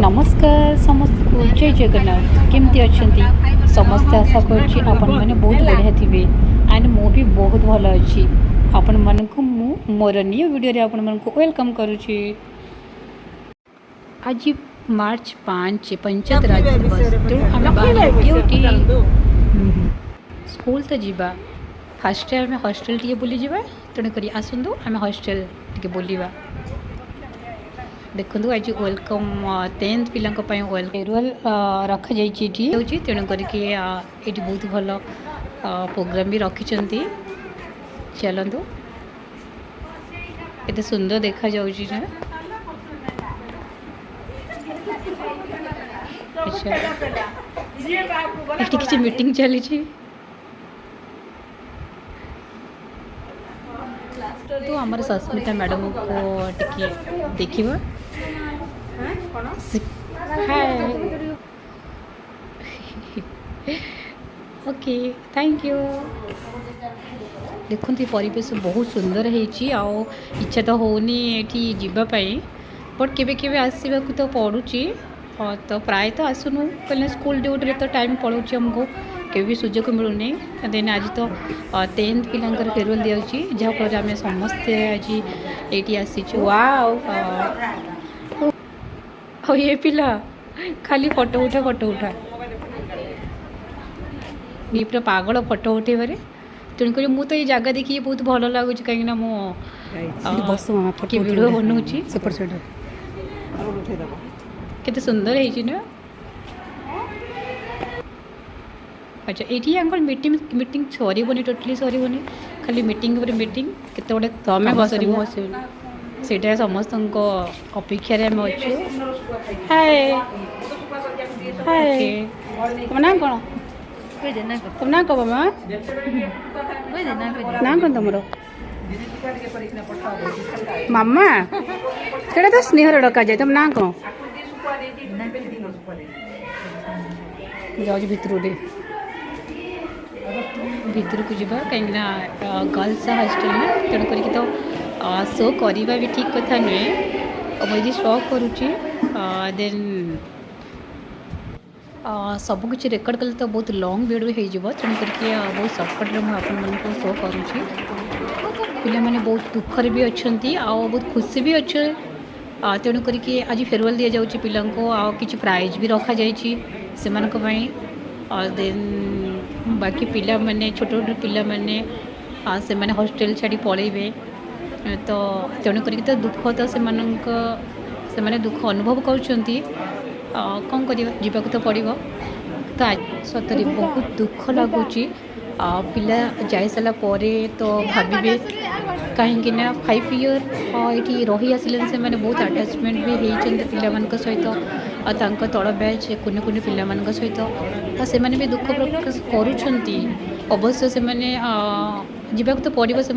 नमस्कार समस्त को जय जगन्नाथ केमती अच्छा समस्ते आशा करुँच आपण मैंने बहुत बढ़िया थे एंड मु भी बहुत भल अच्छी आपण मन को मोर न्यू वीडियो आपण मन को वेलकम करुँची। आज मार्च 5 पंचायत राज दिवस तो आम ड्यूटी स्कूल तो जावा फास्ट आम हॉस्टेल टी बुली जा तेणुक आसतु आम हॉस्टेल टी बुलवा देखो आज वेलकम 10th पिला फेयरवेल रखा जाइए तेणुक ये बहुत भल प्रोग्राम भी रखिंट चलतु ये सुंदर देखा जाऊँगी ना। अच्छा ये किसी मीटिंग चली तो आमर सस्मिता मैडम को टिके देखिबा। हाय ओके थैंक यू। देखते परिवेश बहुत सुंदर होती इच्छा तो होनी ये जीवाई बट केवे केवे आसवा तो पड़ुची तो प्राय तो आसुनु कहले स्कूल ड्यूटी तो टाइम पड़ोची आमको केवे भी सुजोग मिलूनी देन आज तो 10th पिलांकर फेयरवेल दियाउची जहाँफल आम समस्ते आज ये आसीचु। वाओ ये पिला खाली फोटो उठा ये पूरा पागल फोटो उठेबारे तेणुक मु तो ये जगह देखिए बहुत भल लगुच कहीं वीडियो बनाऊँगी केते सुंदर है ना। अच्छा ये अंकल मीटिंग सरीबनी टोटली सरीबनी खाली मीटिंग पर मीटिंग केते गोटे तमें बस सेटा समस्त अपेक्षा आम अच्छे। हाय हाय तुम ना कौन तुम ना कह मामा ना कौन तुम मामा से तो स्नेह डका जाए तुम ना कौन जाऊँ भितर को जावा कहीं गर्ल्स हॉस्टेल ना तेणुक तो शो करवा भी ठीक कथा नुहे मुझे शो करुच्ची देन सबकि रेकर्ड कले तो बहुत लॉन्ग वीडियो हो तेणुक बहुत सर्टकट मुझे शो करुच्ची। पिला माने बहुत दुखर भी अच्छा बहुत खुशी भी अच्छे तेणुक आज फेयरवेल दि जाऊँगी पिला कि प्राइज भी रखा जाए देन बाकी पिला माने छोट छोट पिला माने से माने हॉस्टेल छाड़ी पलैबे तो तेणुक तो दुख तो से दुख अनुभव कर कौन कर तो पड़ो तो सतरे बहुत दुख लगुच पिला जा सारा तो भावे कहीं 5 year ये रही आसिले से मैंने बहुत अटैचमेंट भी होती पिला सहित तल बैच कुने कुने पिला सहित तो से भी दुख प्रकाश करुँच अवश्य से जावाक तो पड़ो से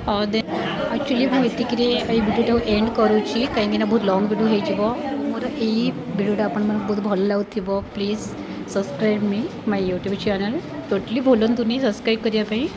एक्चुअली मुझे वीडियो एंड करुँची कहीं बहुत लॉन्ग वीडियो हो मोर यही वीडियोटा आपन बहुत भल लगुव please subscribe me my YouTube channel totally भूलतुनि सब्सक्राइब करने।